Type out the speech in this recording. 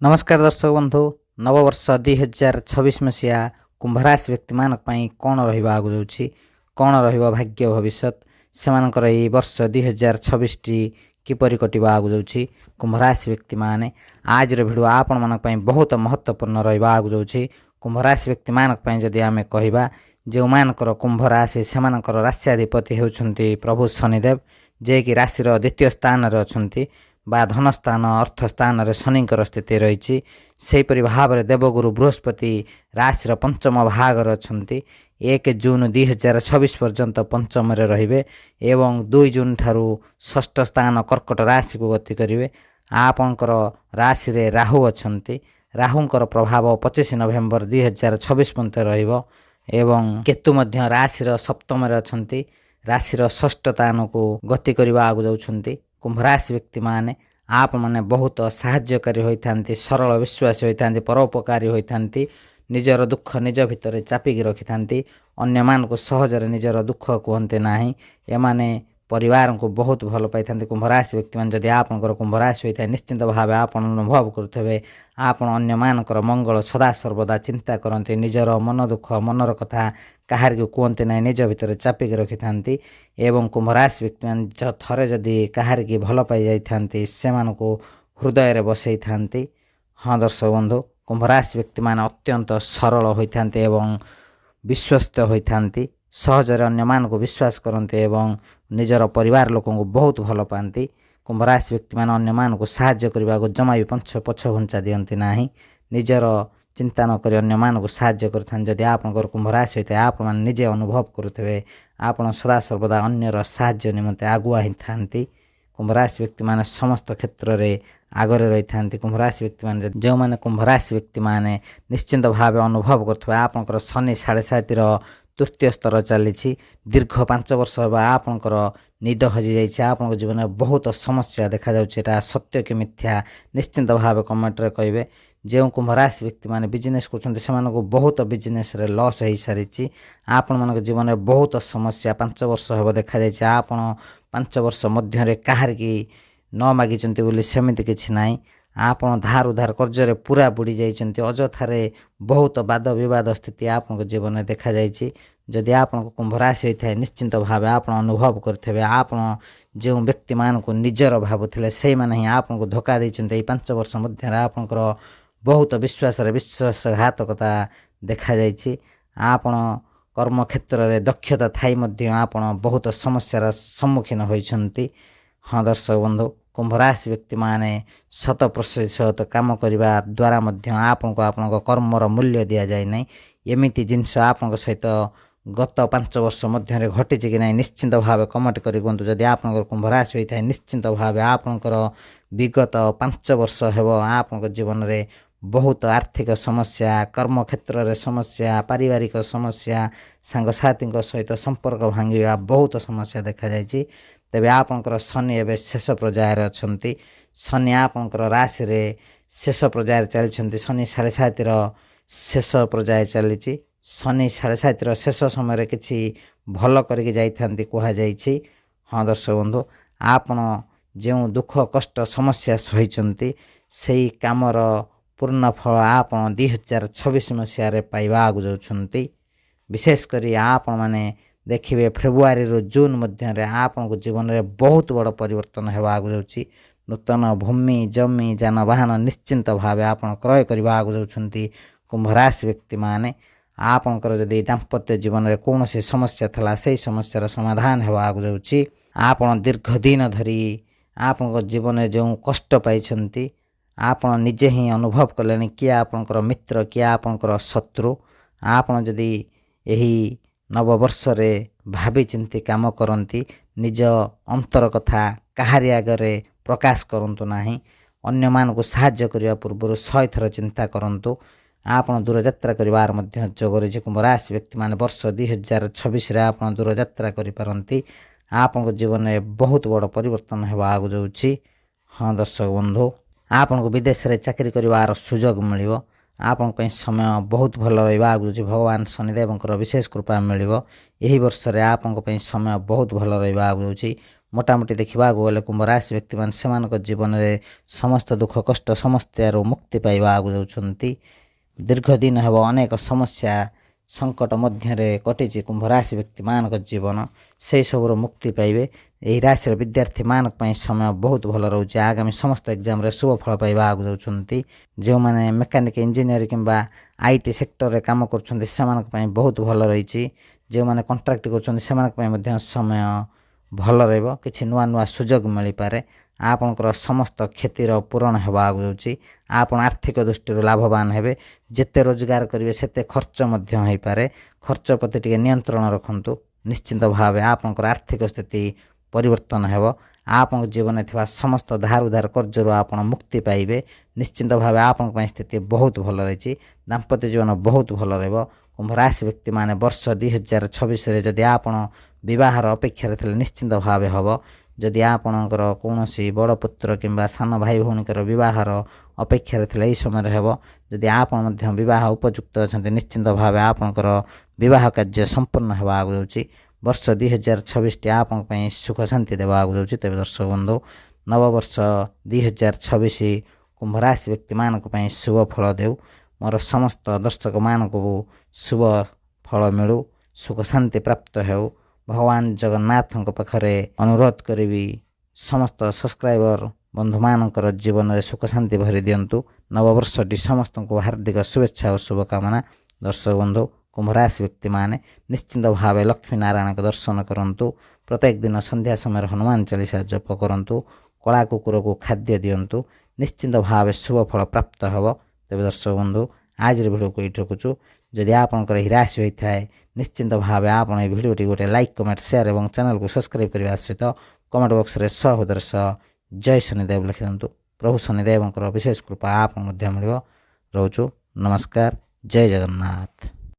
नमस्कार दर्शक बंधु नववर्ष 2026 मसीहा कुंभराशि व्यक्ति मानक पई कौन रहिबा आगु जाउछि कौन रहिबा भाग्य भविष्यत सेमानकर एई वर्ष 2026 टी किपरि कटिबा आगु जाउछि कुंभराशि व्यक्ति माने आज रो भिडियो आपण मानक पई बहुत महत्वपूर्ण रहिबा आगु जाउछि कुंभराशि व्यक्ति मानक पई जदि आमे कहिबा जे मानकर कुंभ राशि सेमानकर राष्ट्राधिपति हेउछन्ति प्रभु शनिदेव जे कि राशिर द्वितीय स्थान रे अछन्ति बा धन स्थान अर्थ स्थान रे शनिकर स्थिति रही से भाव में देवगुरु बृहस्पति राशि पंचम भाग अछन्ति 1 जून 2026 पर्यंत पंचम रे रहिबे एवं 2 जून ठारू षष्ठ स्थान कर्कट राशि को गति करिवे। आपनकर राशि रे राहु अछन्ति राहुंकर प्रभाव 25 नवेम्बर 2026 पर्यंत रहिबो एवं केतु मध्य राशि सप्तम रे अछन्ति राशि षष्ठ स्थान को गति करबा आगु जाउछन्ति। कुंभराशि व्यक्ति माने आप माने बहुत साहाय्यकारी होइथांती सरल विश्वासी होइथांती परोपकारी होइथांती निजर दुख निज भितर चापिकी रखिथांती अन्य मान को सहजरे निजर दुख कहते नाही एमाने परिवार को बहुत भल पाई कुंभराशि व्यक्ति मान जदि आपनकर कुंभराशि होइथाय निश्चित भाव आप अनुभव करुथबे आपण अन्य मानकर मंगल सदा सर्वदा चिंता करते निजर मन दुख मनर कथा काहार को कहते ना निज भितर चापिकी रखिथांती एवं कुंभराशि व्यक्ति मान थरे जदि काहार की भल पाई जाइथांती सेमान को हृदय रे बसई थांती। हाँ दर्शक बंधु कुंभराशि व्यक्ति मान अत्यंत सरल होइथांती एवं विश्वस्त होइथांती सहजरे अन्य मान को विश्वास करते एवं निजर परिवार लोक को बहुत भल पाती। कुंभराशि व्यक्ति मान अन्य मान को साहाय्य करने को जमा भी पछ घुंचा दियंती नाही निजर चिंता न करी अन्य मान को साहाय्य करथान जदि आपनकर कुंभराशि होइते आप मान निजे अनुभव करुथबे आपण सदा सर्वदा अन्यर साहाय्य निमंते आगुआ ही थांती। कुंभराशि व्यक्ति मान समस्त क्षेत्र रे आगरे रही थांती। कुंभराशि व्यक्ति मान जो माने कुंभराशि व्यक्ति माने निश्चिंत भाव अनुभव करथबे आपनकर शनि 7.5 तृतीय स्तर चली दीर्घ 5 वर्ष होगा आपनकर निद हजि जाइए आपन जीवन में बहुत समस्या देखा जाउछेटा सत्य कि मिथ्या निश्चिंत भाव कमेंट रे कहबे। जो कुंभराशि व्यक्ति माने बिजनेस करछन्ते सेमान को बहुत बिजनेस रे लॉस हो सारी आपण मान जीवन में बहुत समस्या 5 वर्ष होगा देखा जाइए आपण 5 वर्ष मध्य रे काहार की न मागिचन्ते बोली सेमिति किछि नाही आपण धार उधार कर्जरे पूरा बुड़ी जाइछन्ते अजथारे बहुत वाद विवाद स्थिति आपन जीवन में देखा जाइछि। जदि आपन कुंभराशि होइथाय निश्चिंत भाव आपन अनुभव करथेबे आपन जो व्यक्ति मान को निजर भावुथिले से माने ही आपन को धोखा दैछन्ते 5 वर्ष मध्य आपनकर बहुत विश्वासघातकता देखा जाइछि। आपन कर्म क्षेत्र में दक्षता थाई मध्य आपन बहुत समस्यार सम्मुखीन होइछन्ति। हाँ दर्शक बंधु कुंभराशि व्यक्ति माने 100% काम करने द्वारा मध्य आपन को कर्मर मूल्य दि जाए ना एमती जिनस आपन सहित गत 5 वर्ष मध्य घटी कि ना निश्चिंत भाव कमेंट करी कहतु जदि आपन कुंभराशि होता है निश्चिंत भाव आपनकर विगत 5 वर्ष हेब आपन जीवन में बहुत आर्थिक समस्या कर्म क्षेत्र में समस्या पारिवारिक समस्या सांगसाथी सहित संपर्क भांगा बहुत समस्या देखा जाइए। तेबे आपनकर शनि एवं शेष पर्यायर अछन्ति शनि आपनकर राशि रे शेष पर्यायर चलछन्ति शनि 7.5 शेष पर्याय चली शनि 7.5 शेष समय किछि भल करके जाइथांती कहा जाइछि। हाँ दर्शक बंधु आपन जो दुख कष्ट समस्या सहिचन्ति सेही कामर पूर्ण फल आपन 2026 मसीह रे पाइबा आगु जाउछन्ति। विशेष करी आपन माने देखिए फेब्रुआरी रो जून मध्य आपन को जीवन में बहुत बड़ परिवर्तन होगा आगु जाउछि। नूतन भूमि जमी जानवाहन निश्चिंत भाव आपन क्रय करबा आगु जाउछन्ति। कुंभराशि व्यक्ति माने आपनकर जदि दाम्पत्य जीवन में कौन सी समस्या थला से समस्यार समाधान होगा आगु जाउछि। आपन दीर्घ दिन धरी आपन जीवन में जो कष्ट पाइछन्ति आपन निजे ही अनुभव कलेनि किए आपनकर मित्र किए आपनकर शत्रु आपन जदि यही नववर्ष रे भावी चिंती काम करती निज अंतर कथा काहारी आगरे प्रकाश करंतु नाही अन्य मान को साहाय्य करिया पूर्व 100 थर चिंता करंतु आपन दूरयात्रा करिवार मध्य जोगरे जे कुंभराशि व्यक्ति मान वर्ष 2026 रे आपन दूरयात्रा करि पारंती आपन जीवन में बहुत बड़ परिवर्तन हेबा आगु जाउछि। हाँ दर्शक बंधु आपन को विदेश रे चाकरी करिवार सुजोग मिलिबो आपन पे समय बहुत भल रहा आगु भगवान शनिदेवंकर विशेष कृपा मिलिबो। एही वर्ष रे आपन पे समय बहुत भल रहा आगु ମୋଟାମୋଟି ଦେଖିବାକୁ ଗଲେ କୁମ୍ଭ ରାଶି ବ୍ୟକ୍ତିମାନେ ସେମାନଙ୍କ ଜୀବନରେ ସମସ୍ତ ଦୁଃଖ କଷ୍ଟ ସମସ୍ୟାରୁ ମୁକ୍ତି ପାଇବାକୁ ଯାଉଛନ୍ତି। ଦୀର୍ଘ ଦିନ ହେବ ଅନେକ ସମସ୍ୟା ସଙ୍କଟ ମଧ୍ୟରେ କଟିଛି କୁମ୍ଭ ରାଶି ବ୍ୟକ୍ତିମାନଙ୍କ ଜୀବନ, ସେହି ସବୁରୁ ମୁକ୍ତି ପାଇବେ। ଏହି ରାଶିର ବିଦ୍ୟାର୍ଥୀମାନଙ୍କ ପାଇଁ ସମୟ ବହୁତ ଭଲ ରହୁଛି। ଆଗାମୀ ସମସ୍ତ ଏକ୍ଜାମରେ ଶୁଭ ଫଳ ପାଇବାକୁ ଯାଉଛନ୍ତି। ଯେଉଁମାନେ ମେକାନିକ୍ ଇଞ୍ଜିନିୟରିଂ କିମ୍ବା IT ସେକ୍ଟରରେ କାମ କରୁଛନ୍ତି ସେମାନଙ୍କ ପାଇଁ ବହୁତ ଭଲ ରହିଛି। ଯେଉଁମାନେ କଣ୍ଟ୍ରାକ୍ଟ କରୁଛନ୍ତି ସେମାନଙ୍କ ପାଇଁ ମଧ୍ୟ ସମୟ ଭଲ ରହିବ। କିଛି ନୂଆ ନୂଆ ସୁଯୋଗ ମିଳିପାରେ। ଆପଣଙ୍କର ସମସ୍ତ କ୍ଷତିର ପୂରଣ ହେବାକୁ ଯାଉଛି। ଆପଣ ଆର୍ଥିକ ଦୃଷ୍ଟିରୁ ଲାଭବାନ ହେବେ। ଯେତେ ରୋଜଗାର କରିବେ ସେତେ ଖର୍ଚ୍ଚ ମଧ୍ୟ ହୋଇପାରେ। ଖର୍ଚ୍ଚ ପ୍ରତି ଟିକେ ନିୟନ୍ତ୍ରଣ ରଖନ୍ତୁ। ନିଶ୍ଚିନ୍ତ ଭାବେ ଆପଣଙ୍କର ଆର୍ଥିକ ସ୍ଥିତି ପରିବର୍ତ୍ତନ ହେବ। ଆପଣଙ୍କ ଜୀବନରେ ଥିବା ସମସ୍ତ ଧାର ଉଧାର କର୍ଜରୁ ଆପଣ ମୁକ୍ତି ପାଇବେ। ନିଶ୍ଚିନ୍ତ ଭାବେ ଆପଣଙ୍କ ପାଇଁ ସ୍ଥିତି ବହୁତ ଭଲ ରହିଛି। ଦାମ୍ପତ୍ୟ ଜୀବନ ବହୁତ ଭଲ ରହିବ। କୁମ୍ଭ ରାଶି ବ୍ୟକ୍ତିମାନେ ବର୍ଷ 2026ରେ ଯଦି ଆପଣ ବିବାହର ଅପେକ୍ଷାରେ ଥିଲେ ନିଶ୍ଚିନ୍ତ ଭାବେ ହେବ। ଯଦି ଆପଣଙ୍କର କୌଣସି ବଡ଼ ପୁତ୍ର କିମ୍ବା ସାନ ଭାଇ ଭଉଣୀଙ୍କର ବିବାହର ଅପେକ୍ଷାରେ ଥିଲେ ଏହି ସମୟରେ ହେବ। ଯଦି ଆପଣ ମଧ୍ୟ ବିବାହ ଉପଯୁକ୍ତ ଅଛନ୍ତି ନିଶ୍ଚିନ୍ତ ଭାବେ ଆପଣଙ୍କର ବିବାହ କାର୍ଯ୍ୟ ସମ୍ପୂର୍ଣ୍ଣ ହେବାକୁ ଯାଉଛି। ବର୍ଷ 2026ଟି ଆପଣଙ୍କ ପାଇଁ ସୁଖ ଶାନ୍ତି ଦେବାକୁ ଯାଉଛି। ତେବେ ଦର୍ଶକ ବନ୍ଧୁ, ନବବର୍ଷ 2026 କୁମ୍ଭ ରାଶି ବ୍ୟକ୍ତିମାନଙ୍କ ପାଇଁ ଶୁଭ ଫଳ ଦେଉ। ମୋର ସମସ୍ତ ଦର୍ଶକମାନଙ୍କୁ ଶୁଭ ଫଳ ମିଳୁ, ସୁଖ ଶାନ୍ତି ପ୍ରାପ୍ତ ହେଉ। ଭଗବାନ ଜଗନ୍ନାଥଙ୍କ ପାଖରେ ଅନୁରୋଧ କରିବି ସମସ୍ତ ସବସ୍କ୍ରାଇବର ବନ୍ଧୁମାନଙ୍କର ଜୀବନରେ ସୁଖ ଶାନ୍ତି ଭରି ଦିଅନ୍ତୁ। ନବବର୍ଷଟି ସମସ୍ତଙ୍କୁ ହାର୍ଦ୍ଦିକ ଶୁଭେଚ୍ଛା ଓ ଶୁଭକାମନା। ଦର୍ଶକ ବନ୍ଧୁ, କୁମ୍ଭ ରାଶି ବ୍ୟକ୍ତିମାନେ ନିଶ୍ଚିନ୍ତ ଭାବେ ଲକ୍ଷ୍ମୀ ନାରାୟଣଙ୍କ ଦର୍ଶନ କରନ୍ତୁ। ପ୍ରତ୍ୟେକ ଦିନ ସନ୍ଧ୍ୟା ସମୟରେ ହନୁମାନ ଚାଳିଶା ଜପ କରନ୍ତୁ। କଳା କୁକୁରକୁ ଖାଦ୍ୟ ଦିଅନ୍ତୁ। ନିଶ୍ଚିନ୍ତ ଭାବେ ଶୁଭ ଫଳ ପ୍ରାପ୍ତ ହେବ। ତେବେ ଦର୍ଶକ ବନ୍ଧୁ, ଆଜିର ଭିଡ଼ିଓକୁ ଏଇଠି ରଖୁଛୁ। ଯଦି ଆପଣଙ୍କର ଏହି ରାଶି ହୋଇଥାଏ ନିଶ୍ଚିନ୍ତ ଭାବେ ଆପଣ ଏହି ଭିଡ଼ିଓଟି ଗୋଟେ ଲାଇକ୍ କମେଣ୍ଟ ସେୟାର ଏବଂ ଚ୍ୟାନେଲକୁ ସବସ୍କ୍ରାଇବ୍ କରିବା ସହିତ କମେଣ୍ଟ ବକ୍ସରେ ସହୋଦର ସହ ଜୟ ଶନିଦେବ ଲେଖିଦିଅନ୍ତୁ। ପ୍ରଭୁ ଶନିଦେବଙ୍କର ବିଶେଷ କୃପା ଆପଣଙ୍କୁ ମଧ୍ୟ ମିଳିବ। ରହୁଛୁ, ନମସ୍କାର, ଜୟ ଜଗନ୍ନାଥ।